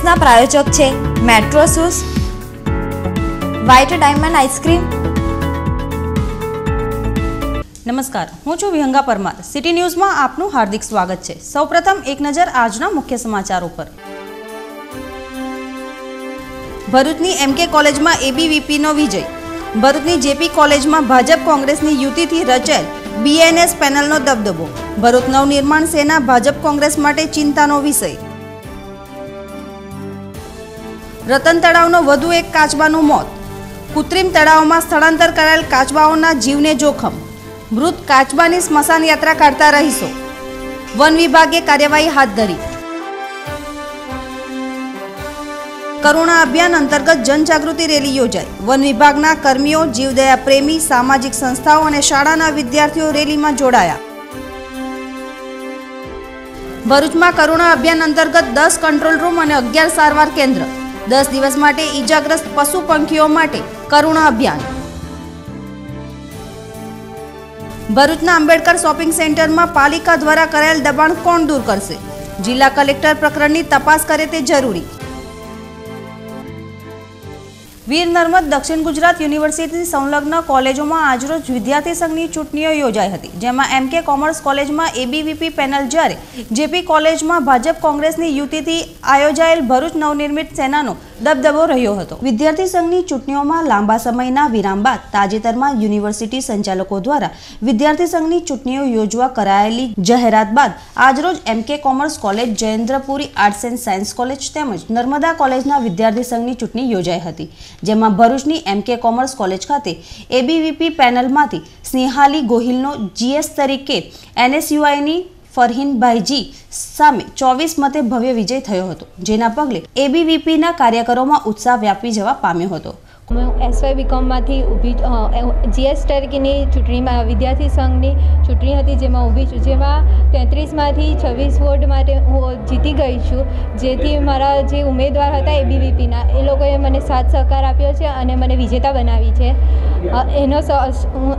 ન્યૂઝના પ્રાયોજક છે metro shoes, white diamond ice cream. નમસ્કાર, હું છું વિહંગા પરમાર। સિટી ન્યૂઝમાં આપનું હાર્દિક સ્વાગત છે। સૌપ્રથમ એક નજર આજના મુખ્ય સમાચારો પર। ભરૂચની એમકે કોલેજમાં એબીવીપીનો વિજય। ભરૂચની જેપી કોલેજમાં ભાજપ કોંગ્રેસની યુતિથી રચાયેલ બીએનએસ પેનલનો દબદબો। ભરૂચ નવનિર્માણ સેના ભાજપ કોંગ્રેસ માટે ચિંતાનો વિષય। રતન તળાવનો વધુ એક કાચબાનું મોત। કૃત્રિમ તળાવમાં સ્થળાંતર કરાયેલ કાચબાઓના જીવને જોખમ। મૃત કાચબાની સ્મશાન યાત્રા કાઢતા રહીશો। વન વિભાગે કાર્યવાહી હાથ ધરી। કરુણા અભિયાન અંતર્ગત જનજાગૃતિ રેલી યોજાઈ। વન વિભાગના કર્મીઓ, જીવદયા પ્રેમી, સામાજિક સંસ્થાઓ અને શાળાના વિદ્યાર્થીઓ રેલીમાં જોડાયા। ભરૂચમાં કરુણા અભિયાન અંતર્ગત 10 કંટ્રોલ રૂમ અને 11 સારવાર કેન્દ્ર। 10 દિવસ માટે ઈજાગ્રસ્ત પશુ પંખીઓ માટે કરુણા અભિયાન। ભરૂચના આંબેડકર શોપિંગ સેન્ટરમાં પાલિકા દ્વારા કરાયેલ દબાણ કોણ દૂર કરશે? જિલ્લા કલેક્ટર પ્રકરણની તપાસ કરે તે જરૂરી। વીર નર્મદ દક્ષિણ ગુજરાત યુનિવર્સિટી સંલગ્ન કોલેજોમાં આજરોજ વિદ્યાર્થી સંઘની ચૂંટણીઓ યોજાઈ હતી, જેમાં એમકે કોમર્સ કોલેજમાં એબીવીપી પેનલ, જ્યારે જેપી કોલેજમાં ભાજપ કોંગ્રેસની યુતિથી આયોજાયેલ ભરૂચ નવનિર્મિત સેનાનો દબદબો રહ્યો હતો। વિદ્યાર્થી સંઘની ચૂંટણીઓમાં લાંબા સમયના વિરામ બાદ તાજેતરમાં યુનિવર્સિટી સંચાલકો દ્વારા વિદ્યાર્થી સંઘની ચૂંટણીઓ યોજવા કરાયેલી જાહેરાત બાદ આજરોજ એમકે commerce college, Jayendrapuri arts and science college તેમજ નર્મદા કોલેજના વિદ્યાર્થી સંઘની ચૂંટણી યોજાઈ હતી, જેમાં ભરૂચની એમકે કોમર્સ કોલેજ ખાતે એબીવીપી પેનલમાંથી સ્નેહાલી ગોહિલનો જીએસ તરીકે એનએસયુઆઈની ફરહીનભાઈજી સામે 24 મતે ભવ્ય વિજય થયો હતો, જેના પગલે એબીવીપીના કાર્યકરોમાં ઉત્સાહ વ્યાપી જવા પામ્યો હતો। એસવાય બીકોમમાંથી ઊભી જીએસ તરીકેની ચૂંટણીમાં વિદ્યાર્થી સંઘની ચૂંટણી હતી, જેમાં ઊભી છું, જેમાં 33માંથી 26 વોટ માટે હું જીતી ગઈ છું, જેથી મારા જે ઉમેદવાર હતા એબીવીપીના એ લોકોએ મને સાથ સહકાર આપ્યો છે અને મને વિજેતા બનાવી છે।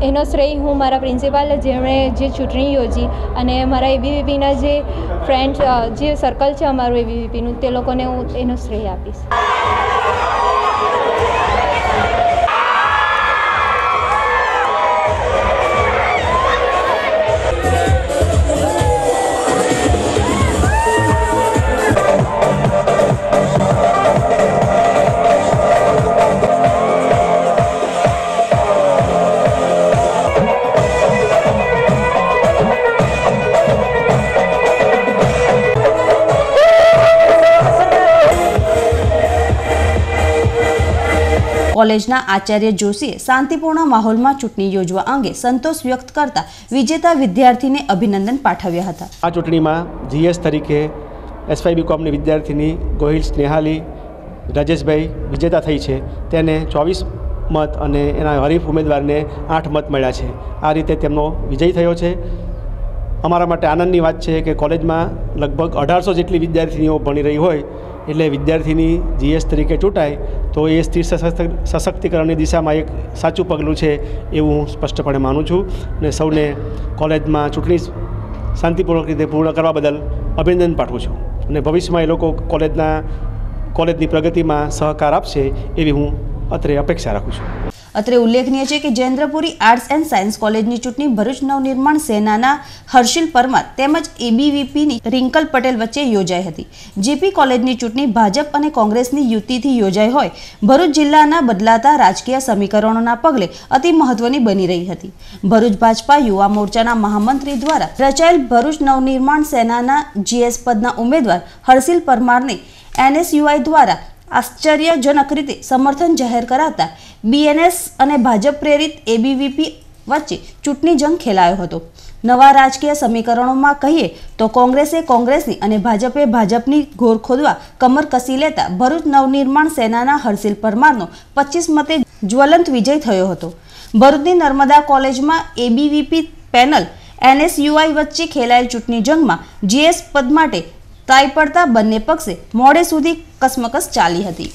એનો શ્રેય હું મારા પ્રિન્સિપાલ, જેમણે જે ચૂંટણી યોજી, અને મારા એબીવીપીના જે ફ્રેન્ડ્સ, જે સર્કલ છે અમારું એબીવીપીનું, તે લોકોને હું એનો શ્રેય આપીશ। કોલેજના આચાર્ય જોશીએ શાંતિપૂર્ણ માહોલમાં ચૂંટણી યોજવા અંગે સંતોષ વ્યક્ત કરતા વિજેતા વિદ્યાર્થીને અભિનંદન પાઠવ્યા હતા। આ ચૂંટણીમાં જીએસ તરીકે એસવાય બીકોમની વિદ્યાર્થીની ગોહિલ સ્નેહાલી રાજેશભાઈ વિજેતા થઈ છે। તેને 24 મત અને એના હરીફ ઉમેદવારને 8 મત મળ્યા છે। આ રીતે તેમનો વિજય થયો છે। અમારા માટે આનંદની વાત છે કે કોલેજમાં લગભગ 1800 જેટલી વિદ્યાર્થીનીઓ ભણી રહી હોય, એટલે વિદ્યાર્થીની જીએસ તરીકે ચૂંટાય તો એ સ્ત્રી સશક્તિકરણની દિશામાં એક સાચું પગલું છે, એવું હું સ્પષ્ટપણે માનું છું, અને સૌને કોલેજમાં ચૂંટણી શાંતિપૂર્વક રીતે પૂર્ણ કરવા બદલ અભિનંદન પાઠવું છું, અને ભવિષ્યમાં એ લોકો કોલેજની પ્રગતિમાં સહકાર આપશે એવી હું અત્રે અપેક્ષા રાખું છું। અત્રે ઉલ્લેખનીય છે કે જયેન્દ્રપુરી આર્ટ્સ એન્ડ સાયન્સ કોલેજની ચૂંટણી ભરૂચ નવનિર્માણ સેનાના હર્ષિલ પરમાર તેમજ એબીવીપીની રિંકલ પટેલ વચ્ચે યોજાઈ હતી। જેપી કોલેજની ચૂંટણી ભાજપ અને કોંગ્રેસની યુતિથી યોજાઈ હોય ભરૂચ જિલ્લાના બદલાતા રાજકીય સમીકરણોના પગલે અતિ મહત્વની બની રહી હતી। ભરૂચ ભાજપા યુવા મોરચાના મહામંત્રી દ્વારા રચાયેલ ભરૂચ નવનિર્માણ સેનાના જીએસ પદના ઉમેદવાર હર્ષિલ પરમારને એનએસયુઆઈ દ્વારા આશ્ચર્યજનક રીતે સમર્થન જાહેર કરાતા બીએનએસ અને ભાજપ પ્રેરિત એબીવીપી વચ્ચે ચૂંટણી જંગ ખેલાયો હતો। નવા રાજકીય સમીકરણોમાં કહીએ તો કોંગ્રેસે કોંગ્રેસની અને ભાજપે ભાજપની ઘોર ખોદવા કમર કસી લેતા ભરૂચ નવનિર્માણ સેનાના હર્ષિલ પરમારનો 25 મતે જ્વલંત વિજય થયો હતો। ભરૂચની નર્મદા કોલેજમાં એબીવીપી પેનલ એનએસયુઆઈ વચ્ચે ખેલાયેલ ચૂંટણી જંગમાં જીએસ પદ માટે તાઈ પડતા બંને પક્ષે મોડે સુધી કસમકસ ચાલી હતી।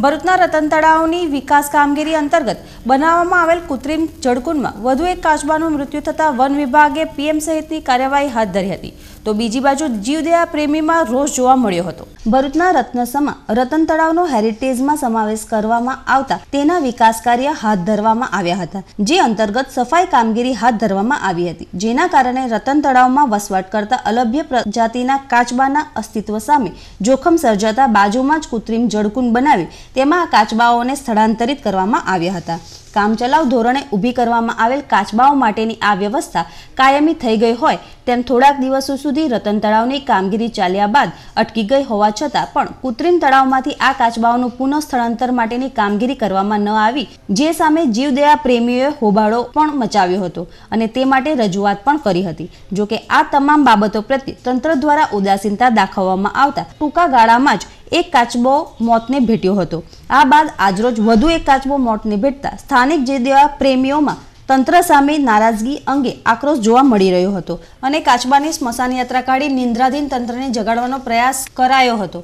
ભરૂચના રતન તળાવની વિકાસ કામગીરી અંતર્ગત બનાવવામાં આવેલ કૃત્રિમ જળકુંડમાં વધુ એક કાચબાનું મૃત્યુ થતાં વન વિભાગે પીએમ સહિતની કાર્યવાહી હાથ ધરી હતી, તો બીજી બાજુ જીવદયા પ્રેમીમાં રોષ જોવા મળ્યો હતો। ભરૂચના રત્નસમા રતન તળાવનો હેરિટેજમાં સમાવેશ કરવામાં આવતા તેના વિકાસ કાર્ય હાથ ધરવામાં આવ્યા હતા, જે અંતર્ગત સફાઈ કામગીરી હાથ ધરવામાં આવી હતી, જેના કારણે રતન તળાવમાં વસવાટ કરતા અલભ્ય પ્રજાતિના કાચબાના અસ્તિત્વ સામે જોખમ સર્જાતા બાજુમાં જ કૃત્રિમ જળકુંડ બનાવી તેમાં કાચબાઓને સ્થળાંતરિત કરવામાં આવ્યા હતા। કામચલાઉ ધોરણે ઊભી કરવામાં આવેલ કાચબાઓ માટેની આ વ્યવસ્થા કાયમી થઈ ગઈ હોય તેમ થોડાક દિવસો સુધી રતન તળાવની કામગીરી ચાલ્યા બાદ અટકી ગઈ હોવા છતાં પણ કૃત્રિમ તળાવમાંથી આ કાચબાઓનું પુનઃ સ્થળાંતર માટેની કામગીરી કરવામાં ન આવી, જે સામે જીવદયા પ્રેમીઓએ હોબાળો પણ મચાવ્યો હતો અને તે માટે રજૂઆત પણ કરી હતી। જોકે આ તમામ બાબતો પ્રત્યે તંત્ર દ્વારા ઉદાસીનતા દાખવવામાં આવતા ટૂંકા ગાળામાં જ એક કાચબો મોતને ભેટ્યો હતો। આ બાદ આજરોજ વધુ એક કાચબો મોતને ભેટતા સ્થાનિક જીવદયા પ્રેમીઓમાં તંત્ર સામે નારાજગી અંગે આક્રોશ જોવા મળી રહ્યો હતો અને કાચબાની સ્મશાન યાત્રા કાઢી નિંદ્રાધીન તંત્રને જગાડવાનો પ્રયાસ કરાયો હતો।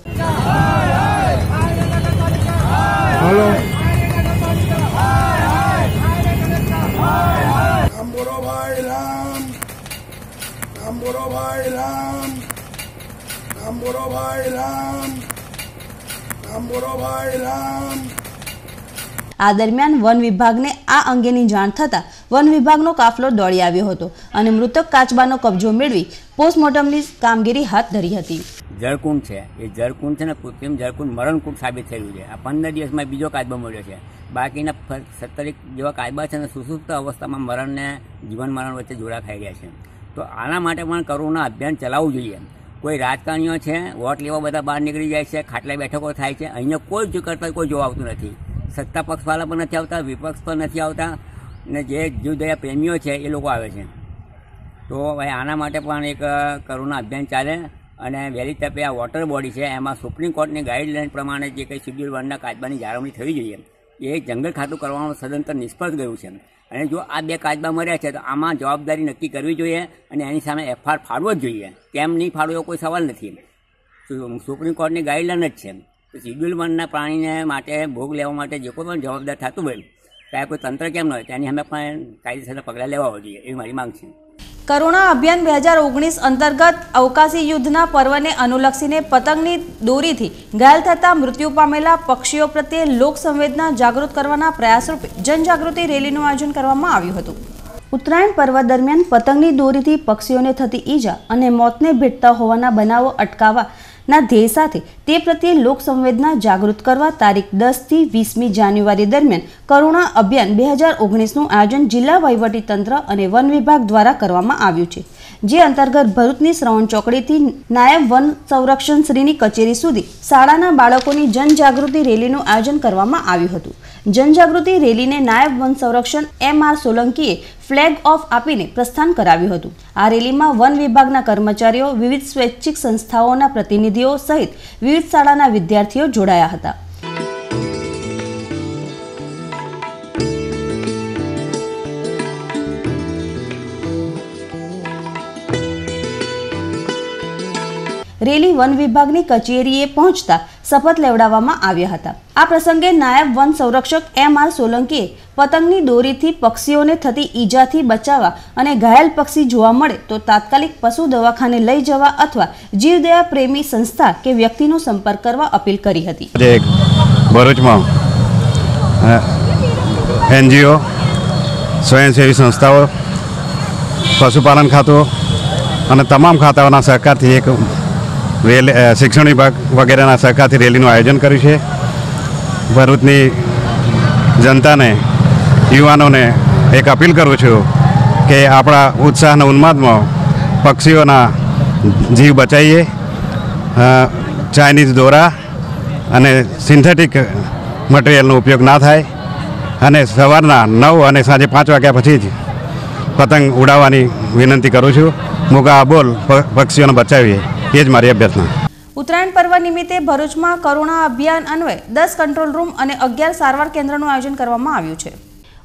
આ દરમિયાન વન વિભાગને આ અંગેની જાણ થતાં વન વિભાગનો કાફલો દોડી આવ્યો હતો અને મૃતક કાચબાનો કબજો મેળવી પોસ્ટમોર્ટમની કામગીરી હાથ ધરી હતી। જળકુંડ છે, એ જળકુંડ છે ને કૃત્રિમ જળકુંડ મરણકુંડ સાબિત થયું છે। આ 15 દિવસમાં બીજો કાચબો મળ્યો છે। બાકીના 17 જેવા કાચબા છે ને સુસુપ્ત અવસ્થામાં મરણ ને જીવન મરણ વચ્ચે જોડા ખાઈ રહ્યા છે। તો આના માટે પણ કરુણા અભિયાન ચલાવવું જોઈએ। કોઈ રાજકારણીઓ છે, વોટ લેવા બધા બહાર નીકળી જાય છે, ખાટલા બેઠકો થાય છે, અહીંયા કોઈ જ કરતા કોઈ જોવા આવતું નથી। સત્તા પક્ષવાળા પણ નથી આવતા, વિપક્ષ પણ નથી આવતા, ને જે જીવદયા પ્રેમીઓ છે એ લોકો આવે છે। તો હવે આના માટે પણ એક કરુણા અભિયાન ચાલે અને વહેલી તકે આ વોટર બોડી છે એમાં સુપ્રીમ કોર્ટની ગાઈડલાઇન પ્રમાણે જે કંઈ શેડ્યુલ 1ના કાચબાની જાળવણી થવી જોઈએ એ જંગલ ખાતું કરવાનું સદંતર નિષ્ફળ ગયું છે। અને જો આ 2 કાચબા મર્યા છે તો આમાં જવાબદારી નક્કી કરવી જોઈએ અને એની સામે એફઆઈઆર ફાડવો જ જોઈએ। કેમ નહીં ફાડવો એવો કોઈ સવાલ નથી। સુપ્રીમ કોર્ટની ગાઈડલાઇન જ છે। તો શેડ્યુલ 1ના પ્રાણીને માટે ભોગ લેવા માટે જે કોઈ પણ જવાબદાર થતું હોય ત્યાં કોઈ તંત્ર કેમ ન હોય તેની સામે પણ કાયદેસરના પગલાં લેવા જોઈએ એવી મારી માંગ છે। કરુણા અભિયાન 2019 અંતર્ગત અવકાશી યુદ્ધના પર્વને અનુલક્ષીને પતંગની દોરીથી ઘાયલ થતા મૃત્યુ પામેલા પક્ષીઓ પ્રત્યે લોક સંવેદના જાગૃત કરવાના પ્રયાસરૂપે જનજાગૃતિ રેલીનું આયોજન કરવામાં આવ્યું હતું। ઉત્તરાયણ પર્વ દરમિયાન પતંગની દોરીથી પક્ષીઓને થતી ઈજા અને મોતને ભેટતા હોવાના બનાવો અટકાવવાના ધ્યેય સાથે તે પ્રત્યે લોક સંવેદના જાગૃત કરવા તારીખ 10 થી 20મી જાન્યુઆરી દરમિયાન કરુણા અભિયાન 2019નું આયોજન જિલ્લા વહીવટીતંત્ર અને વન વિભાગ દ્વારા કરવામાં આવ્યું છે, જે અંતર્ગત ભરૂચની શ્રવણ ચોકડીથી નાયબ વન સંરક્ષણ શ્રીની કચેરી સુધી શાળાના બાળકોની જનજાગૃતિ રેલીનું આયોજન કરવામાં આવ્યું હતું। જનજાગૃતિ રેલીને નાયબ વન સંરક્ષણ MR સોલંકીએ ફ્લેગ ઓફ આપીને પ્રસ્થાન કરાવ્યું હતું। આ રેલીમાં વન વિભાગના કર્મચારીઓ, વિવિધ સ્વૈચ્છિક સંસ્થાઓના પ્રતિનિધિઓ સહિત વિવિધ શાળાના વિદ્યાર્થીઓ જોડાયા હતા। રેલી વન વિભાગની કચેરીએ પહોંચતા શપથ લેવડાવવામાં આવ્યા હતા। આ પ્રસંગે નાયબ વન સંરક્ષક MR સોલંકીએ પતંગની દોરીથી પક્ષીઓને થતી ઈજાથી બચાવવા અને ઘાયલ પક્ષી જોવા મળે તો તાત્કાલિક પશુ દવાખાને લઈ જવા અથવા જીવદયા પ્રેમી સંસ્થા કે વ્યક્તિનો સંપર્ક કરવા અપીલ કરી હતી। ભરૂચમાં NGO, સ્વયંસેવી સંસ્થાઓ, પશુપાલન ખાતું અને તમામ ખાતાઓના સહકારથી એક શિક્ષણ વિભાગ વગેરેના સહકારથી રેલીનું આયોજન કર્યું છે। ભરૂચની જનતાને, યુવાનોને એક અપીલ કરું છું કે આપણા ઉત્સાહના ઉન્માદમાં પક્ષીઓના જીવ બચાવીએ। ચાઇનીઝ દોરા અને સિન્થેટિક મટીરિયલનો ઉપયોગ ના થાય અને સવારના 9 અને સાંજે 5 વાગ્યા પછી જ પતંગ ઉડાવવાની વિનંતી કરું છું। મોગા બોલ પક્ષીઓને બચાવીએ, એ જ મારી અભ્યર્થના। ઉત્તરાયણ પર્વ નિમિત્તે ભરૂચમાં કરુણા અભિયાન અન્વયે 10 કંટ્રોલ રૂમ અને 11 સારવાર કેન્દ્રનું આયોજન કરવામાં આવ્યું છે।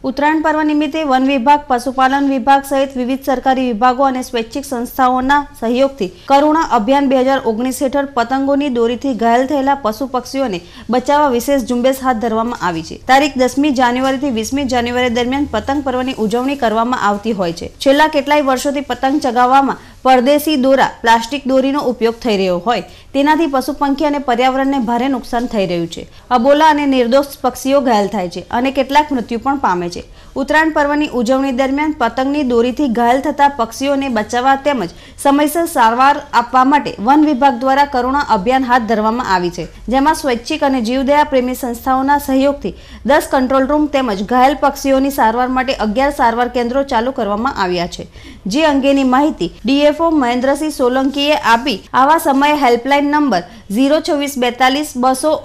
ઉત્તરાયણ પર્વ નિમિત્તે વન વિભાગ, પશુપાલન વિભાગ સહિત વિવિધ સરકારી વિભાગો અને સ્વૈચ્છિક સંસ્થાઓના સહયોગથી કરુણા અભિયાન 2019 હેઠળ પતંગોની દોરીથી ઘાયલ થયેલા પશુ પક્ષીઓને બચાવવા વિશેષ ઝુંબેશ હાથ ધરવામાં આવી છે. તારીખ 10મી જાન્યુઆરીથી 20મી જાન્યુઆરી દરમિયાન પતંગ પર્વની ઉજવણી કરવામાં આવતી હોય છે. છેલ્લા કેટલાય વર્ષોથી પતંગ ચગાવવામાં પરદેશી દોરા, પ્લાસ્ટિક દોરીનો ઉપયોગ થઈ રહ્યો હોય તેનાથી પશુ પંખી અને પર્યાવરણને ભારે નુકસાન થઈ રહ્યું છે. અબોલા અને નિર્દોષ પક્ષીઓ ઘાયલ થાય છે અને કેટલાક મૃત્યુ પણ પામે છે. ઉત્તરાયણ પર્વની ઉજવણી દરમિયાન પતંગની દોરીથી ઘાયલ થતા પક્ષીઓને બચાવવા તેમજ સમયસર સારવાર આપવા માટે વન વિભાગ દ્વારા કરુણા અભિયાન હાથ ધરવામાં આવી છે, જેમાં સ્વૈચ્છિક અને જીવદયા પ્રેમી સંસ્થાઓના સહયોગથી 10 કંટ્રોલ રૂમ તેમજ ઘાયલ પક્ષીઓની સારવાર માટે 11 સારવાર કેન્દ્રો ચાલુ કરવામાં આવ્યા છે. જે અંગેની માહિતી ડીએફઓ મહેન્દ્રસિંહ સોલંકીએ આપી. આવા સમયે હેલ્પલાઇન નંબર 02642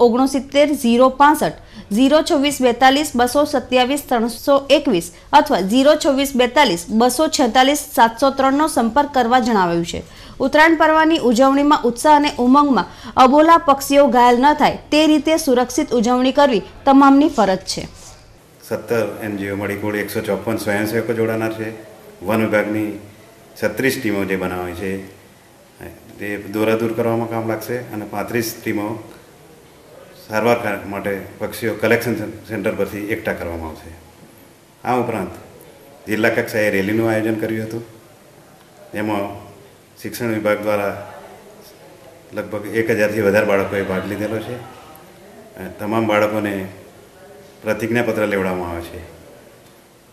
269 065 02642 227 321 અથવા 02642 246 703 નો સંપર્ક કરવા જણાવાયું છે. ઉત્તરાયણ પર્વની ઉજવણીમાં ઉત્સાહ અને ઉમંગમાં અબોલા પક્ષીઓ ઘાયલ ન થાય તે રીતે સુરક્ષિત ઉજવણી કરવી તમામની ફરજ છે. 17 એનજીઓ મળી કુલ 154 સ્વયંસેવકો જોડાનાર છે. વન વિભાગની 36 ટીમો જે બનાવી છે તે દોરા દૂર કરવામાં કામ લાગશે અને 35 ટીમો સારવાર માટે પક્ષીઓ કલેક્શન સેન્ટર પરથી એકઠા કરવામાં આવશે. આ ઉપરાંત જિલ્લા કક્ષાએ રેલીનું આયોજન કર્યું હતું, જેમાં શિક્ષણ વિભાગ દ્વારા લગભગ 1000થી વધારે બાળકોએ ભાગ લીધેલો છે. તમામ બાળકોને પ્રતિજ્ઞાપત્ર લેવડાવવામાં આવે છે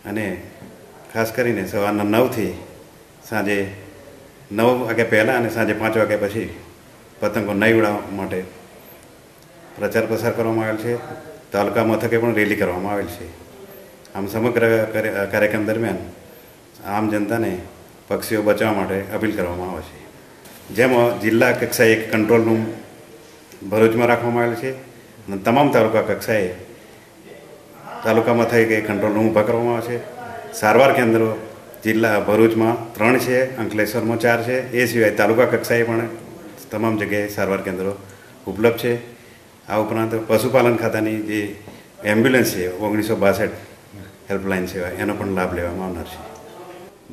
અને ખાસ કરીને સવારના 9થી સાંજે 9 વાગ્યા પહેલાં અને સાંજે 5 વાગ્યા પછી પતંગો નહીં ઉડાવવા માટે પ્રચાર પ્રસાર કરવામાં આવેલ છે. તાલુકા મથકે પણ રેલી કરવામાં આવેલ છે. આમ સમગ્ર કાર્યક્રમ દરમિયાન આમ જનતાને પક્ષીઓ બચાવવા માટે અપીલ કરવામાં આવે છે. જેમાં જિલ્લા કક્ષાએ એક કંટ્રોલ રૂમ ભરૂચમાં રાખવામાં આવેલ છે અને તમામ તાલુકા કક્ષાએ તાલુકા મથકે કંટ્રોલ રૂમ ઊભા કરવામાં આવે છે. સારવાર કેન્દ્રો જિલ્લા ભરૂચમાં 3 છે, અંકલેશ્વરમાં 4 છે. એ સિવાય તાલુકા કક્ષાએ પણ તમામ જગ્યાએ સારવાર કેન્દ્રો ઉપલબ્ધ છે. આ ઉપરાંત પશુપાલન ખાતાની જે એમ્બ્યુલન્સ છે 1962 હેલ્પલાઇન સેવા, એનો પણ લાભ લેવામાં આવનાર છે.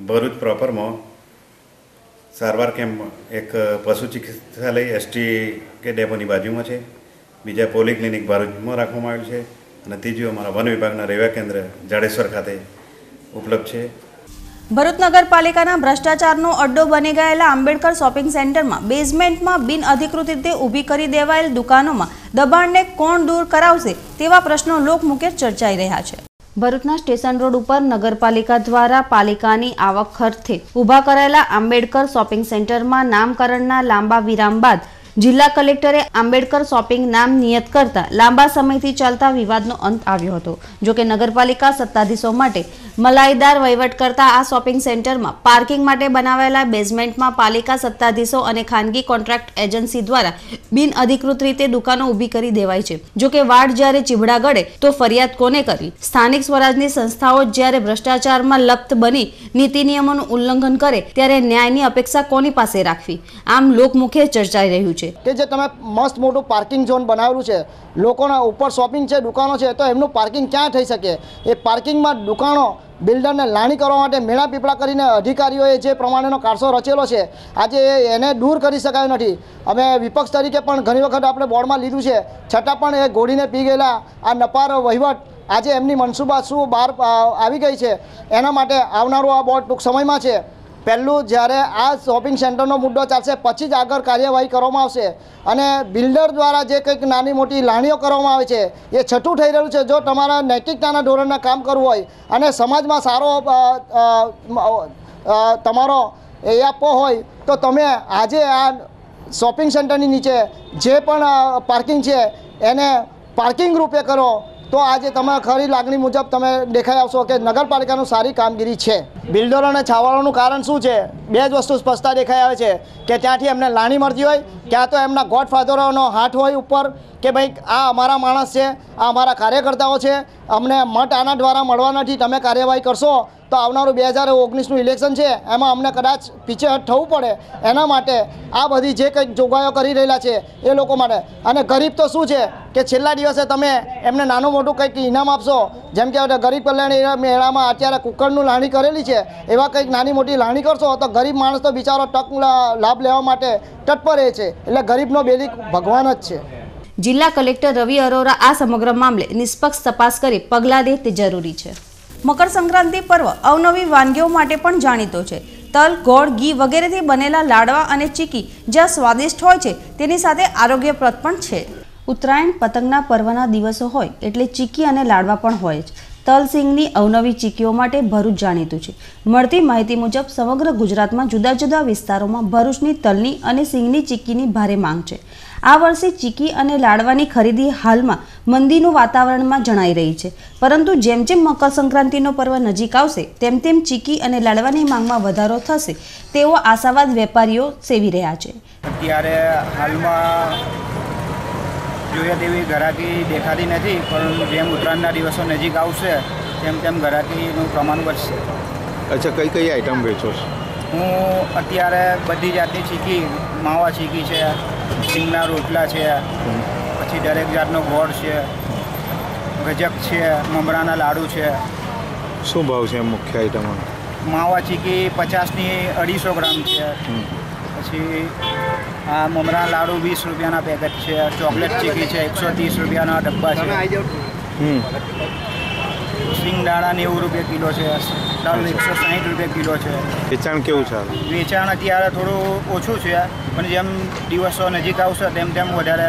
ભરૂચ પ્રોપરમાં સારવાર કેમ્પ એક પશુ ચિકિત્સાલય એસટી કે ડેપોની બાજુમાં છે. બીજા પોલીક્લિનિક ભરૂચમાં રાખવામાં આવેલ છે અને ત્રીજું અમારા વન વિભાગના રેવા કેન્દ્ર જાડેશ્વર ખાતે ઉપલબ્ધ છે. ભરૂચ નગરપાલિકાના ભ્રષ્ટાચારનો અડ્ડો બની ગયેલા આંબેડકર શોપિંગ સેન્ટરમાં બેઝમેન્ટમાં બિનઅધિકૃત રીતે ઊભી કરી દેવાયેલ દુકાનોમાં દબાણને કોણ દૂર કરાવશે તેવા પ્રશ્નો લોકમુખે ચર્ચાઈ રહ્યા છે. ભરૂચના સ્ટેશન રોડ ઉપર નગરપાલિકા દ્વારા પાલિકાની આવક ખર્ચે ઊભા કરાયેલા આંબેડકર શોપિંગ સેન્ટરમાં નામકરણના લાંબા વિરામ બાદ જિલ્લા કલેક્ટરે આંબેડકર શોપિંગ નામ નિયત કરતા લાંબા સમયથી ચાલતા વિવાદનો અંત આવ્યો હતો. જોકે નગરપાલિકા સત્તાધીશો માટે મલાઈદાર વહીવટ કરતા આ શોપિંગ સેન્ટરમાં પાર્કિંગ માટે બનાવેલા બેઝમેન્ટમાં પાલિકા સત્તાધીશો અને ખાનગી કોન્ટ્રાક્ટ એજન્સી દ્વારા બિનઅધિકૃત રીતે દુકાનો ઊભી કરી દેવાય છે. જોકે વાડ જ્યારે ચીબડા ગળે તો ફરિયાદ કોને કરવી? સ્થાનિક સ્વરાજની સંસ્થાઓ જ્યારે ભ્રષ્ટાચારમાં લપ્ત બની નીતિ નિયમોનું ઉલ્લંઘન કરે ત્યારે ન્યાયની અપેક્ષા કોની પાસે રાખવી? આમ લોકમુખે ચર્ચાઈ રહ્યું છે કે જે તમે મસ્ત મોટું પાર્કિંગ ઝોન બનાવેલું છે, લોકોના ઉપર શોપિંગ છે, દુકાનો છે, તો એમનું પાર્કિંગ ક્યાં થઈ શકે? એ પાર્કિંગમાં દુકાનો બિલ્ડરને લાણી કરવા માટે મેળા પીપળા કરીને અધિકારીઓએ જે પ્રમાણેનો કારસો રચેલો છે આજે એને દૂર કરી શકાયો નથી. અમે વિપક્ષ તરીકે પણ ઘણી વખત આપણે બોર્ડમાં લીધું છે, છતાં પણ એ ઘોડીને પી ગયેલા આ નપાર વહીવટ આજે એમની મનસૂબા શું બહાર આવી ગઈ છે. એના માટે આવનારું આ બોર્ડ ટૂંક સમયમાં છે. પહેલું જ્યારે આ શોપિંગ સેન્ટરનો મુદ્દો ચાલશે પછી જ આગળ કાર્યવાહી કરવામાં આવશે. અને બિલ્ડર દ્વારા જે કંઈક નાની મોટી લાણીઓ કરવામાં આવે છે એ છઠ્ઠું થઈ રહ્યું છે. જો તમારા નૈતિકતાના ધોરણના કામ કરવું હોય અને સમાજમાં સારો તમારો એ આપવો હોય તો તમે આજે આ શોપિંગ સેન્ટરની નીચે જે પણ પાર્કિંગ છે એને પાર્કિંગ રૂપે કરો તો આજે તમે ખરી લાગણી મુજબ તમે દેખાઈ આવશો કે નગરપાલિકાનું સારી કામગીરી છે. બિલ્ડરો અને છાવરોનું કારણ શું છે? બે જ વસ્તુ સ્પષ્ટતા દેખાઈ આવે છે કે ત્યાંથી એમને લાણી મળતી હોય, ક્યાં તો એમના ગોડફાધરોનો હાથ હોય ઉપર કે ભાઈ આ અમારા માણસ છે, આ અમારા કાર્યકર્તાઓ છે, અમને મત આના દ્વારા મળવા નથી, તમે કાર્યવાહી કરશો તો આવનારું 2019નું ઇલેક્શન છે એમાં અમને કદાચ પીછેહટ થવું પડે, એના માટે આ બધી જે કંઈક જોગવાઈઓ કરી રહેલા છે એ લોકો માટે. અને ગરીબ તો શું છે કે છેલ્લા દિવસે તમે એમને નાનું મોટું કંઈક ઇનામ આપશો, જેમ કે ગરીબ કલ્યાણ મેળામાં અત્યારે કુકરનું લાણી કરેલી છે, એવા કંઈક નાની મોટી લાણી કરશો તો ગરીબ માણસ તો બિચારો તક લાભ લેવા માટે તત્પર રહે છે. એટલે ગરીબનો બેલી ભગવાન જ છે. જિલ્લા કલેક્ટર રવિ અરોરા આ સમગ્ર મામલે નિષ્પક્ષ તપાસ કરી પગલાં લે તે જરૂરી છે. મકર સંક્રાંતિ પર્વ અવનવી વાનગીઓ માટે પણ જાણીતો છે. તલ, ગોળ, ઘી વગેરેથી બનેલા લાડવા અને ચીકી જ્યાં સ્વાદિષ્ટ હોય છે તેની સાથે આરોગ્યપ્રદ પણ છે. ઉત્તરાયણ પતંગના પર્વના દિવસો હોય એટલે ચીકી અને લાડવા પણ હોય જ. તલ સિંગની અવનવી ચીકીઓ માટે ભરૂચ જાણીતું છે. મળતી માહિતી મુજબ સમગ્ર ગુજરાતમાં જુદા જુદા વિસ્તારોમાં ભરૂચની તલની અને સિંગની ચીકીની ભારે માંગ છે. આ વર્ષે ચીકી અને લાડવાની ખરીદી હાલમાં મંદીનું વાતાવરણમાં જણાઈ રહી છે, પરંતુ જેમ જેમ મકર સંક્રાંતિનો પર્વ નજીક આવશે તેમ તેમ ચીકી અને લાડવાની માંગમાં વધારો થશે તેવો આશાવાદ વેપારીઓ સેવી રહ્યા છે. અત્યારે હાલમાં જોઈએ તેવી ઘરાકી દેખાતી નથી, પરંતુ જેમ ઉત્તરાયણના દિવસો નજીક આવશે તેમ તેમ ઘરાકીનું પ્રમાણ વધશે. અચ્છા, કઈ કઈ આઈટમ વેચો છો? હું અત્યારે બધી જાતની ચીકી, માવા ચીકી છે, સિંગના રોટલા છે, પછી દરેક જાતનો ગોળ છે, ગજક છે, મમરાના લાડુ છે. શું ભાવ છે મુખ્ય આઈટમો? માવા ચીકી 50ની 250 ગ્રામ છે, પછી આ મમરા લાડુ 20 રૂપિયાના પેકેટ છે, ચોકલેટ ચીકી છે 130 રૂપિયાના ડબ્બા છે, સિંગદાણા 90 રૂપિયા કિલો છે, તલ 160 રૂપિયા કિલો છે. વેચાણ કેવું ચાલે? વેચાણ અત્યારે થોડું ઓછું છે, પણ જેમ દિવસો નજીક આવશે તેમ તેમ વધારે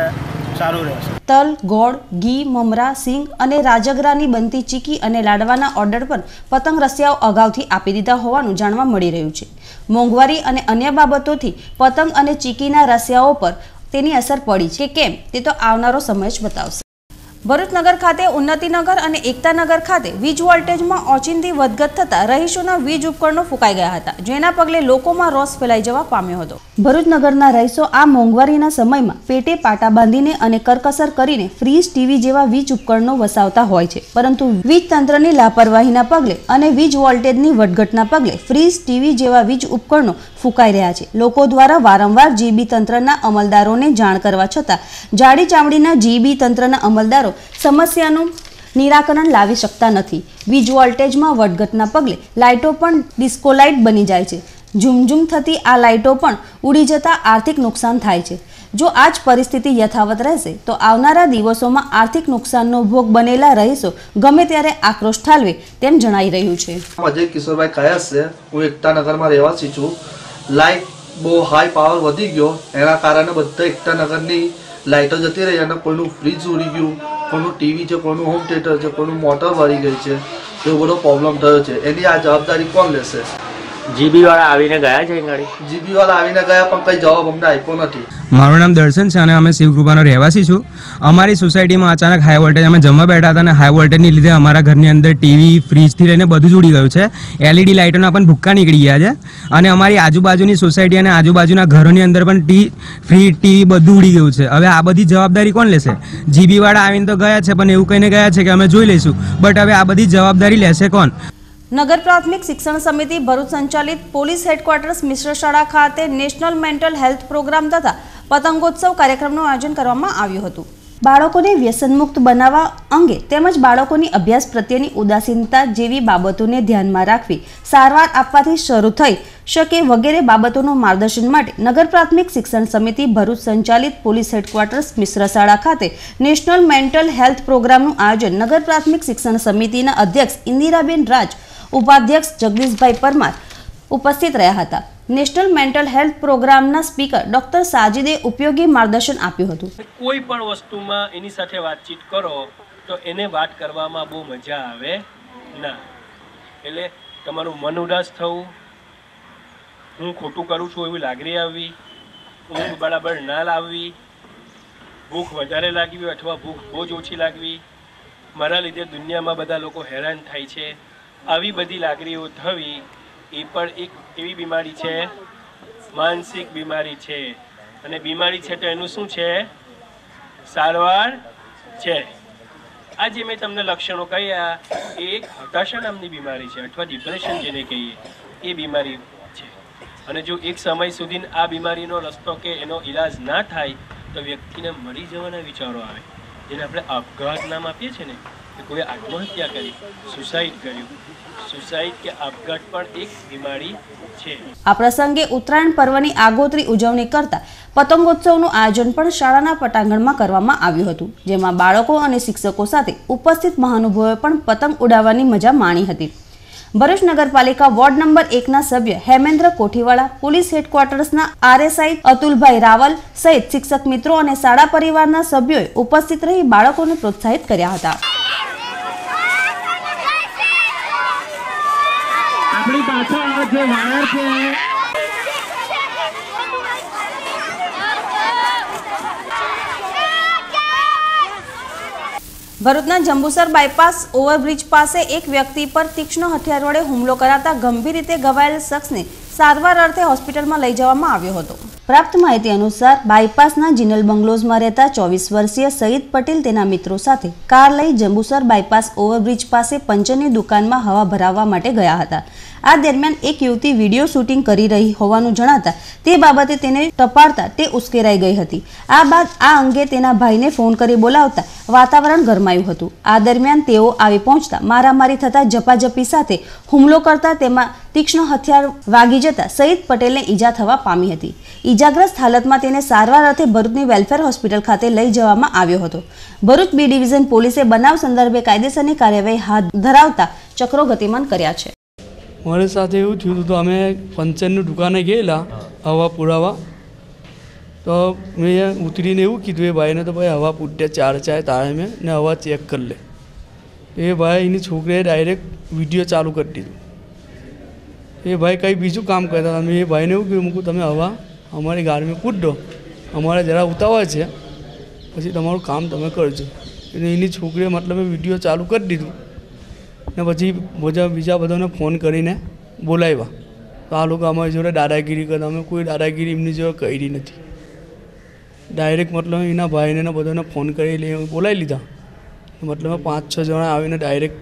સારું રહેશે. તલ, ગોળ, ઘી, મમરા, સિંગ અને રાજગરાની બનતી ચીકી અને લાડવાના ઓર્ડર પર પતંગ રસિયાઓ અગાઉથી આપી દીધા હોવાનું જાણવા મળી રહ્યું છે. મોંઘવારી અને અન્ય બાબતોથી પતંગ અને ચીકીના રસિયાઓ પર તેની અસર પડી છે કે કેમ તે તો આવનારો સમય જ બતાવશે. ભરૂચ નગર ખાતે ઉન્નતિનગર અને એકતાનગર ખાતે વીજ વોલ્ટેજમાં ઓચિંતી વધઘટ થતા રહીશોના વીજ ઉપકરણો ફૂંકાઈ ગયા હતા, જેના પગલે લોકોમાં રોષ ફેલાઈ જવા પામ્યો હતો. ભરૂચ નગરના રહીશો આ મોંઘવારીના સમયમાં પેટે પાટા બાંધીને અને કરકસર કરીને ફ્રીજ, ટીવી જેવા વીજ ઉપકરણો વસાવતા હોય છે, પરંતુ વીજ તંત્રની લાપરવાહીના પગલે અને વીજ વોલ્ટેજની વધઘટના પગલે ફ્રીજ, ટીવી જેવા વીજ ઉપકરણો ફૂંકાઈ રહ્યા છે. લોકો દ્વારા વારંવાર જીબી તંત્રના અમલદારોને જાણ કરવા છતાં જાડી ચામડીના જીબી તંત્રના અમલદારો સમસ્યાનું નિરાકરણ લાવી શકતા નથી. વીજ વોલ્ટેજમાં વધઘટના પગલે લાઇટો પણ ડિસ્કો લાઇટ બની જાય છે. ઝુમઝુમ થતી આ લાઇટો પણ ઉડી જતા આર્થિક નુકસાન થાય છે. જો આ જ પરિસ્થિતિ યથાવત રહેશે તો આવનારા દિવસોમાં આર્થિક નુકસાનનો ભોગ બનેલા રહીશો ગમે ત્યારે આક્રોશ ઠાલવે તેમ જણાઈ રહ્યું છે. અજય કિશોરભાઈ કયાસ છે, હું એકતાનગરમાં રહેવાસી છું. લાઇટ બહુ હાઈ પાવર વધી ગયો, એના કારણે બધા એકતાનગરની લાઇટો જતી રહી અને કોઈનું ફ્રીજ ઉડી ગયું, કોઈનું ટીવી છે, કોઈનું હોમ થિયેટર છે, કોઈનું મોટર વળી ગઈ છે, એવો બધો પ્રોબ્લેમ થયો છે. એની આ જવાબદારી કોણ લેશે? જીબી વાળા આવીને ગયા છે? જીબી વાળા આવીને ગયા પણ કઈ જવાબ અમને આપ્યો નથી. મારું નામ દર્શન છે અને અમે શિવકૃપાનો રહેવાસી છું. અમારી સોસાયટીમાં અચાનક હાઈ વોલ્ટેજ, અમે જમવા બેઠા હતા અને હાઈ વોલ્ટેજની લીધે અમારા ઘરની અંદર ટીવી, ફ્રીજથી લઈને બધું જ ઉડી ગયું છે. એલઈડી લાઇટોના પણ ભૂક્કા નીકળી ગયા છે અને અમારી આજુબાજુની સોસાયટી અને આજુબાજુના ઘરોની અંદર પણ ટીવી બધું ઉડી ગયું છે. હવે આ બધી જવાબદારી કોણ લેશે? જીબી વાળા આવીને તો ગયા છે, પણ એવું કહીને ગયા છે કે અમે જોઈ લઈશું, બટ હવે આ બધી જવાબદારી લેશે કોણ? નગર પ્રાથમિક શિક્ષણ સમિતિ ભરૂચ સંચાલિત પોલીસ હેડક્વાર્ટર્સ મિશ્ર શાળા ખાતે નેશનલ મેન્ટલ હેલ્થ પ્રોગ્રામ તથા પતંગોત્સવ કાર્યક્રમનું આયોજન કરવામાં આવ્યું હતું. બાળકોને વ્યસનમુક્ત બનાવવા અંગે તેમજ બાળકોની અભ્યાસ પ્રત્યેની ઉદાસીનતા જેવી બાબતોને ધ્યાનમાં રાખવી સારવાર આપવાથી શરૂ થઈ શકે વગેરે બાબતોનું માર્ગદર્શન માટે નગર પ્રાથમિક શિક્ષણ સમિતિ ભરૂચ સંચાલિત પોલીસ હેડક્વાર્ટર્સ મિશ્ર શાળા ખાતે નેશનલ મેન્ટલ હેલ્થ પ્રોગ્રામનું આયોજન નગર પ્રાથમિક શિક્ષણ સમિતિના અધ્યક્ષ ઇન્દિરાબેન રાજ, ઉપાધ્યક્ષ જગદીશભાઈ પરમાર ઉપસ્થિત રહ્યા હતા. નેશનલ મેન્ટલ હેલ્થ પ્રોગ્રામના સ્પીકર ડોક્ટર સાજીદે ઉપયોગી માર્ગદર્શન આપ્યું હતું. કોઈ પણ વસ્તુમાં એની સાથે વાતચીત કરો તો એને વાત કરવામાં બહુ મજા આવે ના. એટલે તમારું મન ઉદાસ થવું, હું ખોટું કરું છું એવી લાગણી આવવી, ઊંઘ બરાબર ના લાવવી, ભૂખ વધારે લાગવી અથવા ભૂખ બહુ જ ઓછી લાગવી, મારા લીધે દુનિયામાં બધા લોકો હેરાન થાય છે, આવી બધી લાગણીઓ થવી એ પણ એક એવી બીમારી છે, માનસિક બીમારી છે, અને બીમારી છે તો એનું શું છે, સારવાર છે. આ જે મેં તમને લક્ષણો કહ્યા એ એક હતાશા નામની બીમારી છે અથવા ડિપ્રેશન જેને કહીએ એ બીમારી છે. અને જો એક સમય સુધી આ બીમારીનો રસ્તો કે એનો ઈલાજ ના થાય તો વ્યક્તિને મરી જવાના વિચારો આવે, જેને આપણે આપઘાત નામ આપીએ છીએ ને, કે કોઈ આત્મહત્યા કરી, સુસાઇડ કર્યું. સુસાઇડ કે આપઘાત પણ એક બીમારી છે. આ પ્રસંગે ઉત્તરાયણ પર્વની આગોતરી ઉજવણી કરતા પતંગોત્સવનું આયોજન પણ શાળાના પટાંગણમાં કરવામાં આવ્યું હતું, જેમાં બાળકો અને શિક્ષકો સાથે ઉપસ્થિત મહાનુભાવોએ પણ પતંગ ઉડાવવાની મજા માણી હતી. ભરૂચ નગરપાલિકા વોર્ડ નંબર 1ના સભ્ય હેમેન્દ્ર કોઠીવાળા, પોલીસ હેડક્વાર્ટર્સના આરએસઆઈ અતુલભાઈ રાવલ સહિત શિક્ષક મિત્રો અને શાળા પરિવારના સભ્યોએ ઉપસ્થિત રહી બાળકોને પ્રોત્સાહિત કર્યા હતા. આપણી પાછળ જે વાયર છે ભરૂચના જંબુસર બાયપાસ ઓવરબ્રિજ પાસે એક વ્યક્તિ પર તીક્ષ્ણ હથિયાર વડે હુમલો કરાતા ગંભીર રીતે ઘવાયેલ શખ્સને સારવાર અર્થે હોસ્પિટલમાં લઈ જવામાં આવ્યો હતો. પ્રાપ્ત માહિતી અનુસાર બાયપાસના જીનલ બંગલોઝમાં રહેતા 24 વર્ષીય સઈદ પટેલ તેના મિત્રો સાથે કાર લઈ જંબુસર બાયપાસ ઓવરબ્રિજ પાસે પંચરની દુકાનમાં હવા ભરાવવા માટે ગયા હતા. આ દરમિયાન એક યુવતી વિડીયો શૂટિંગ કરી રહી હોવાનું જણાતા તે બાબતે તેને ટપાડતા તે ઉશ્કેરાઈ ગઈ હતી. આ બાદ આ અંગે તેના ભાઈને ફોન કરી બોલાવતા વાતાવરણ ગરમાયું હતું. આ દરમિયાન તેઓ આવી પહોંચતા મારામારી થતા ઝપાઝપી સાથે હુમલો કરતા તેમાં તીક્ષ્ણ હથિયાર વાગી જતા સઈદ પટેલને ઈજા થવા પામી હતી. ઈજાગ્રસ્ત હાલતમાં તેને સારવાર અર્થે ભરૂચની વેલફેર હોસ્પિટલ ખાતે લઈ જવામાં આવ્યો હતો. ભરૂચ બી ડિવિઝન પોલીસે બનાવ સંદર્ભે કાયદેસરની કાર્યવાહી હાથ ધરાવતા ચક્રો ગતિમાન કર્યા છે. મારી સાથે એવું થયું હતું, તો અમે પંચરની દુકાને ગયેલા હવા પુરાવા, તો મેં ઉતરીને એવું કીધું એ ભાઈને, તો ભાઈ હવા પૂટ્યા 4 ચાય તારે મેં ને હવા ચેક કરી લે. એ ભાઈ એની છોકરીએ ડાયરેક્ટ વિડીયો ચાલુ કરી દીધું. એ ભાઈ કંઈ બીજું કામ કરતા હતા. મેં એ ભાઈને એવું કહ્યું, મૂકું તમે હવા અમારી ગાડીમાં પૂટ દો, અમારે જરા ઉતાવળ છે, પછી તમારું કામ તમે કરજો. એટલે એની છોકરીએ મતલબ વિડીયો ચાલુ કરી દીધું ને પછી બીજા બધાને ફોન કરીને બોલાવ્યા. તો આ લોકો અમારી જોડે દાદાગીરી કરતા, અમે કોઈ દાદાગીરી એમની જોડે કરી નથી. ડાયરેક્ટ મતલબ એના ભાઈને બધાને ફોન કરી લઈ બોલાવી લીધા. મતલબ 5-6 જણા આવીને ડાયરેક્ટ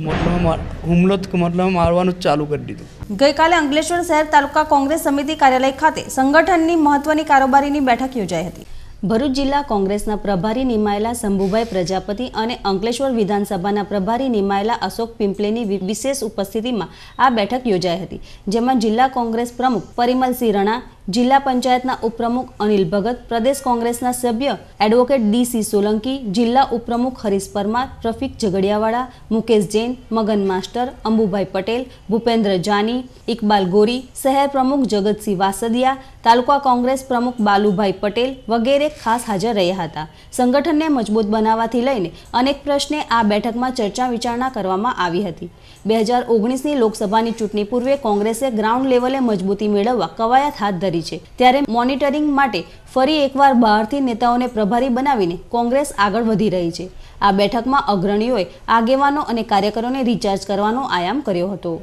મતલબ હુમલો મતલબ મારવાનું જ ચાલુ કરી દીધું. ગઈકાલે અંકલેશ્વર શહેર તાલુકા કોંગ્રેસ સમિતિ કાર્યાલય ખાતે સંગઠનની મહત્વની કારોબારીની બેઠક યોજાઈ હતી. ભરૂચ જિલ્લા કોંગ્રેસના પ્રભારી નિમાયેલા શંભુભાઈ પ્રજાપતિ અને અંકલેશ્વર વિધાનસભાના પ્રભારી નિમાયેલા અશોક પિંપલેની વિશેષ ઉપસ્થિતિમાં આ બેઠક યોજાઈ હતી, જેમાં જિલ્લા કોંગ્રેસ પ્રમુખ પરિમલસિંહ રણા, જિલ્લા પંચાયતના ઉપપ્રમુખ અનિલ ભગત, પ્રદેશ કોંગ્રેસના સભ્ય એડવોકેટ ડી.સી. સોલંકી, જિલ્લા ઉપપ્રમુખ હરીશ પરમાર, રફીક ઝઘડિયાવાળા, મુકેશ જૈન, મગન માસ્ટર, અંબુભાઈ પટેલ, ભૂપેન્દ્ર જાની, ઇકબાલ ગોરી, શહેર પ્રમુખ જગતસિંહ વાસદિયા, તાલુકા કોંગ્રેસ પ્રમુખ બાલુભાઈ પટેલ વગેરે ખાસ હાજર રહ્યા હતા. સંગઠનને મજબૂત બનાવવાથી લઈને અનેક પ્રશ્ને આ બેઠકમાં ચર્ચા વિચારણા કરવામાં આવી હતી. 2019ની લોકસભાની ચૂંટણી પૂર્વે કોંગ્રેસે ગ્રાઉન્ડ લેવલે મજબૂતી મેળવવા કવાયત હાથ ધરી છે, ત્યારે મોનિટરિંગ માટે ફરી એકવાર બહારથી નેતાઓને પ્રભારી બનાવીને કોંગ્રેસ આગળ વધી રહી છે. આ બેઠકમાં અગ્રણીઓએ આગેવાનો અને કાર્યકરોને રિચાર્જ કરવાનો આયામ કર્યો હતો.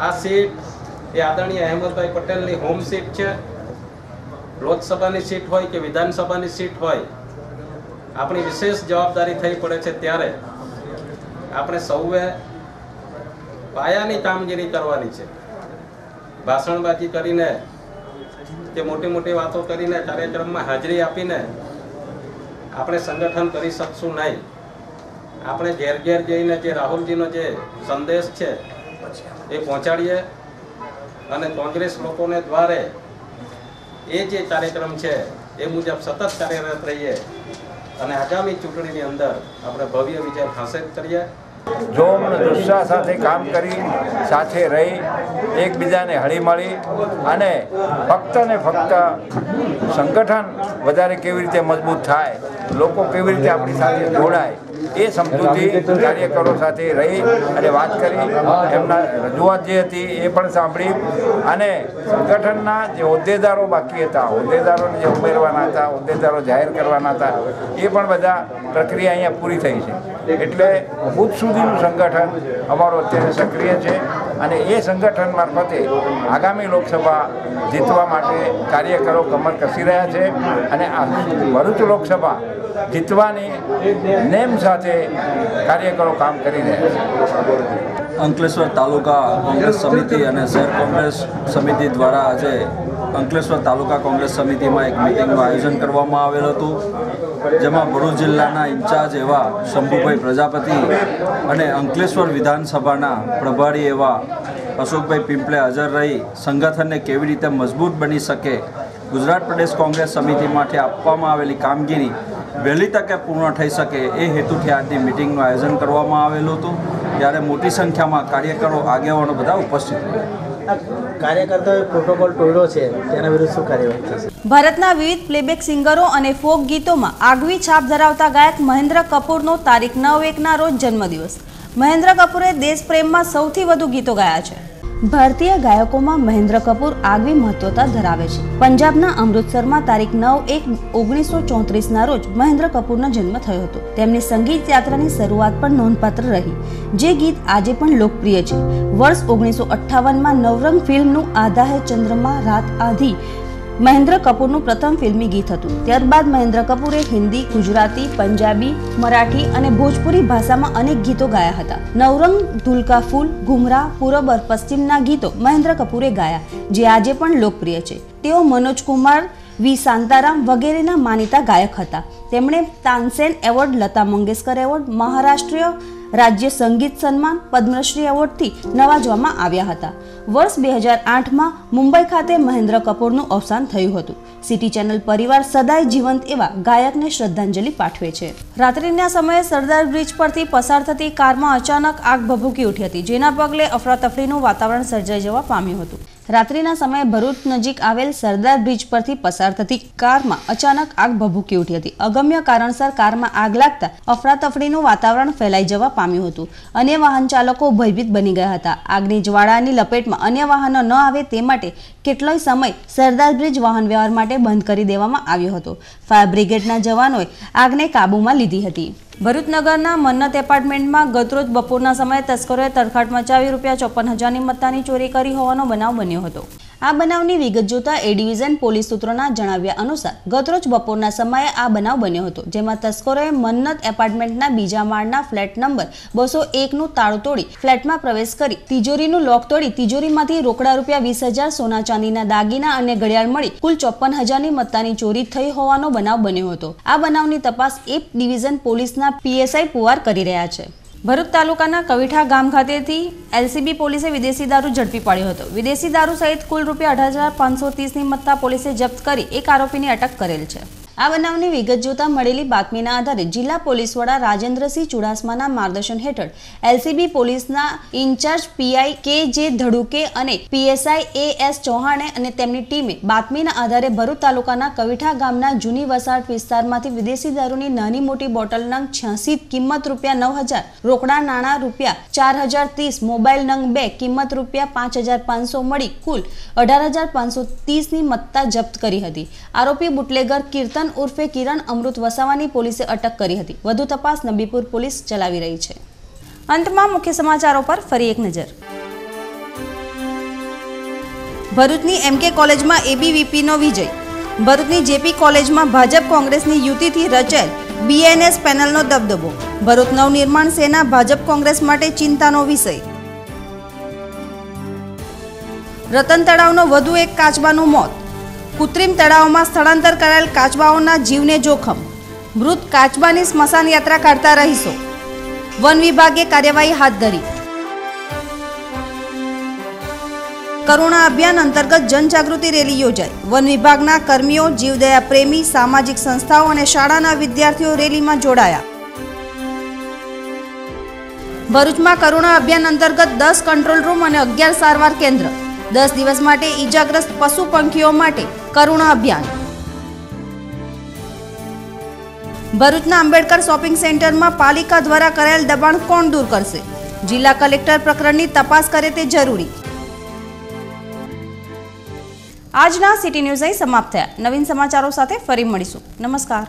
આ સીટ એ આદરણીય અહેમદભાઈ પટેલની હોમ સીટ છે. લોકસભાની સીટ હોય કે વિધાનસભાની સીટ હોય, આપણી વિશેષ જવાબદારી થઈ પડે છે ત્યારે આપણે સૌએ પાયાની કામગીરી કરવાની છે. ભાષણબાજી કરીને કે મોટી મોટી વાતો કરીને કાર્યક્રમમાં હાજરી આપીને આપણે સંગઠન કરી શકશું નહીં. આપણે ઘેર ઘેર જઈને જે રાહુલજીનો જે સંદેશ છે એ પહોંચાડીએ અને કોંગ્રેસ લોકોને દ્વારે એ જે કાર્યક્રમ છે એ મુજબ સતત કાર્યરત રહીએ અને આગામી ચૂંટણીની અંદર આપણે ભવ્ય વિજય હાંસલ કરીએ. જોમ અને જુસ્સા સાથે કામ કરી, સાથે રહી, એકબીજાને હળીમળી અને ફક્ત ને ફક્ત સંગઠન વધારે કેવી રીતે મજબૂત થાય, લોકો કેવી રીતે આપણી સાથે જોડાય, એ સમજૂતી કાર્યકરો સાથે રહી અને વાત કરી. એમના રજૂઆત જે હતી એ પણ સાંભળી અને સંગઠનના જે હોદ્દેદારો બાકી હતા, હોદ્દેદારોને જે ઉમેરવાના હતા, હોદ્દેદારો જાહેર કરવાના હતા, એ પણ બધા પ્રક્રિયા અહીંયા પૂરી થઈ છે. એટલે બુથ સુધીનું સંગઠન અમારું અત્યારે સક્રિય છે અને એ સંગઠન મારફતે આગામી લોકસભા જીતવા માટે કાર્યકરો કમર કસી રહ્યા છે અને આ ભરૂચ લોકસભા જીતવાની નેમ સાથે કાર્યકરો કામ કરી રહ્યા છે. અંકલેશ્વર તાલુકા કોંગ્રેસ સમિતિ અને શહેર કોંગ્રેસ સમિતિ દ્વારા આજે અંકલેશ્વર તાલુકા કોંગ્રેસ સમિતિમાં એક મિટિંગનું આયોજન કરવામાં આવેલ હતું, જેમાં ભરૂચ જિલ્લાના ઇન્ચાર્જ એવા શંભુભાઈ પ્રજાપતિ અને અંકલેશ્વર વિધાનસભાના પ્રભારી એવા અશોકભાઈ પિંપલે હાજર રહી સંગઠનને કેવી રીતે મજબૂત બની શકે, ગુજરાત પ્રદેશ કોંગ્રેસ સમિતિમાંથી આપવામાં આવેલી કામગીરી વહેલી તકે પૂર્ણ થઈ શકે એ હેતુથી આજની મિટિંગનું આયોજન કરવામાં આવેલું હતું, ત્યારે મોટી સંખ્યામાં કાર્યકરો આગેવાનો બધા ઉપસ્થિત રહ્યા. કાર્યકર્તાઓએ પ્રોટોકોલ તોડ્યો છે, તેના વિરુદ્ધ શું કાર્યવાહી થશે? ભારતના વિવિધ પ્લેબેક સિંગરો અને ફોક ગીતોમાં આગવી છાપ ધરાવતા ગાયક મહેન્દ્ર કપૂરનો તારીખ 9/1ના રોજ જન્મદિવસ. મહેન્દ્ર કપૂરે દેશપ્રેમમાં સૌથી વધુ ગીતો ગાયા છે. ભારતીય ગાયકોમાં મહેન્દ્ર કપૂર આગવી મહત્વતા ધરાવે છે. પંજાબના અમૃતસરમાં તારીખ 9/1/1934ના રોજ મહેન્દ્ર કપૂરનો જન્મ થયો હતો. તેમની સંગીત યાત્રાની શરૂઆત પણ નોંધપાત્ર રહી, જે ગીત આજે પણ લોકપ્રિય છે. વર્ષ 1958માં નવરંગ ફિલ્મનું આધા હે ચંદ્રમાં રાત આધી મહેન્દ્ર કપૂરનું પ્રથમ ફિલ્મી ગીત હતું. ત્યારબાદ મહેન્દ્ર કપૂરે હિન્દી, ગુજરાતી, પંજાબી, મરાઠી અને ભોજપુરી ભાષામાં અનેક ગીતો ગાયા હતા. નવરંગ, ધુલકા ફૂલ, ગુમરાહ, પૂરબ और પશ્ચિમના ગીતો મહેન્દ્ર કપૂરે ગાયા, જે આજે પણ લોકપ્રિય છે. તેઓ મનોજ કુમાર, વી શાંતારામ વગેરેના માનીતા ગાયક હતા. તેમણે તાનસેન એવોર્ડ, લતા મંગેશકર એવોર્ડ, મહારાષ્ટ્રીય રાજ્ય સંગીત સન્માન, પદ્મશ્રી એવોર્ડથી નવાજવામાં આવ્યા હતા. વર્ષ 2008માં મુંબઈ ખાતે મહેન્દ્ર કપૂરનું અવસાન થયું હતું. સિટી ચેનલ પરિવાર સદાય જીવંત એવા ગાયકને શ્રદ્ધાંજલિ પાઠવે છે. રાત્રિના સમયે સરદાર બ્રિજ પરથી પસાર થતી કારમાં અચાનક આગ ભભૂકી ઉઠી હતી, જેના પગલે અફરાતફરીનું વાતાવરણ સર્જાઈ જવા પામ્યું હતું. રાત્રિના સમયે ભરૂચ નજીક આવેલ સરદાર બ્રિજ પરથી પસાર થતી કારમાં અચાનક આગ ભભૂકી ઉઠી હતી. અગમ્ય કારણસર કારમાં આગ લાગતા અફરાતફરીનું વાતાવરણ ફેલાઈ જવા પામ્યું હતું. અન્ય વાહન ચાલકો ભયભીત બની ગયા હતા. આગની જ્વાળાની લપેટમાં અન્ય વાહનો ન આવે તે માટે કેટલોય સમય સરદાર બ્રિજ વાહન વ્યવહાર માટે બંધ કરી દેવામાં આવ્યો હતો. ફાયર બ્રિગેડના જવાનોએ આગને કાબૂમાં લીધી હતી. ભરૂચ નગરના મન્નત એપાર્ટમેન્ટમાં ગતરોજ બપોરના સમયે તસ્કરોએ તરખાટ મચાવી ₹54,000ની મત્તાની ચોરી કરી હોવાનો બનાવ બન્યો હતો. આ બનાવની વિગત જોતા એ ડિવિઝન પોલીસ સૂત્રોના જણાવ્યા અનુસાર ગતરોજ બપોરના સમયે આ બનાવ બન્યો હતો, જેમાં તસ્કરોએ મન્નત એપાર્ટમેન્ટના બીજા માળના ફ્લેટ નંબર 201નું તાળું તોડી ફ્લેટમાં પ્રવેશ કરી તિજોરીનું લોક તોડી તિજોરીમાંથી રોકડા ₹20,000, સોના ચાંદીના દાગીના અને ઘડિયાળ મળી કુલ ₹54,000ની મત્તાની ચોરી થઈ હોવાનો બનાવ બન્યો હતો. આ બનાવની તપાસ એ ડિવિઝન પોલીસના પીએસઆઈ પુવાર કરી રહ્યા છે. ભરૂચ તાલુકાના કવિઠા ગામ ખાતેથી એલસીબી પોલીસે વિદેશી દારૂ ઝડપી પાડ્યો હતો. વિદેશી દારૂ સહિત કુલ ₹18,530ની મત્તા પોલીસે જપ્ત કરી એક આરોપીની અટક કરેલ છે. આ બનાવની વિગત જોતા મળેલી બાતમીના આધારે જિલ્લા પોલીસ વડા રાજેન્દ્રસિંહ ચુડાસમાના માર્ગદર્શન હેઠળ એલસીબી પોલીસના ઇન્ચાર્જ પીઆઈ કે જે ધડુકે અને પીએસઆઈ એએસ ચૌહાણે અને તેમની ટીમે બાતમીના આધારે ભરૂચ તાલુકાના કવિઠા ગામના જૂની વસાહત વિસ્તારમાંથી વિદેશી દારૂની નાની મોટી બોટલ નંગ 86 કિંમત ₹9,000, રોકડા નાણાં ₹4,030, મોબાઈલ નંગ 2 કિંમત ₹5,500 મળી કુલ 18,530ની મત્તા જપ્ત કરી હતી. આરોપી બુટલેગર કીર્તન ઉર્ફે કિરણ અમૃત વસાવાની પોલીસે અટક કરી હતી. વધુ તપાસ નબીપુર પોલીસ ચલાવી રહી છે. અંતમાં મુખ્ય સમાચારો પર ફરી એક નજર. ભરૂચની એમકે કોલેજમાં એબીવીપીનો વિજય. ભરૂચની જેપી કોલેજમાં ભાજપ કોંગ્રેસની યુતિથી રચાયેલ બીએનએસ પેનલનો દબદબો. ભરૂચ નવનિર્માણ સેના ભાજપ કોંગ્રેસ માટે ચિંતાનો વિષય. રતન તળાવનો વધુ એક કાચબાનું મોત. કૃત્રિમ તળાવમાં સ્થળાંતર કરાયેલ કાચબાઓના જીવને જોખમ. મૃત કાચબાની સ્મશાન યાત્રા કાઢતા રહીશો. વન વિભાગે કાર્યવાહી હાથ ધરી. કરુણા અભિયાન અંતર્ગત જનજાગૃતિ રેલી યોજાઈ. વન વિભાગના કર્મીઓ, જીવદયા પ્રેમી, સામાજિક સંસ્થાઓ અને શાળાના વિદ્યાર્થીઓ રેલીમાં જોડાયા. ભરૂચમાં કરુણા અભિયાન અંતર્ગત 10 કંટ્રોલ રૂમ અને 11 સારવાર કેન્દ્ર. 10 દિવસ માટે ઈજાગ્રસ્ત પશુ પંખીઓ માટે કરુણા અભિયાન. ભરૂચના આંબેડકર શોપિંગ સેન્ટરમાં પાલિકા દ્વારા કરાયેલ દબાણ કોણ દૂર કરશે? જિલ્લા કલેક્ટર પ્રકરણની તપાસ કરે તે જરૂરી. આજના સિટી ન્યૂઝ અહીં સમાપ્ત થયા. નવીન સમાચારો સાથે ફરી મળીશું. નમસ્કાર.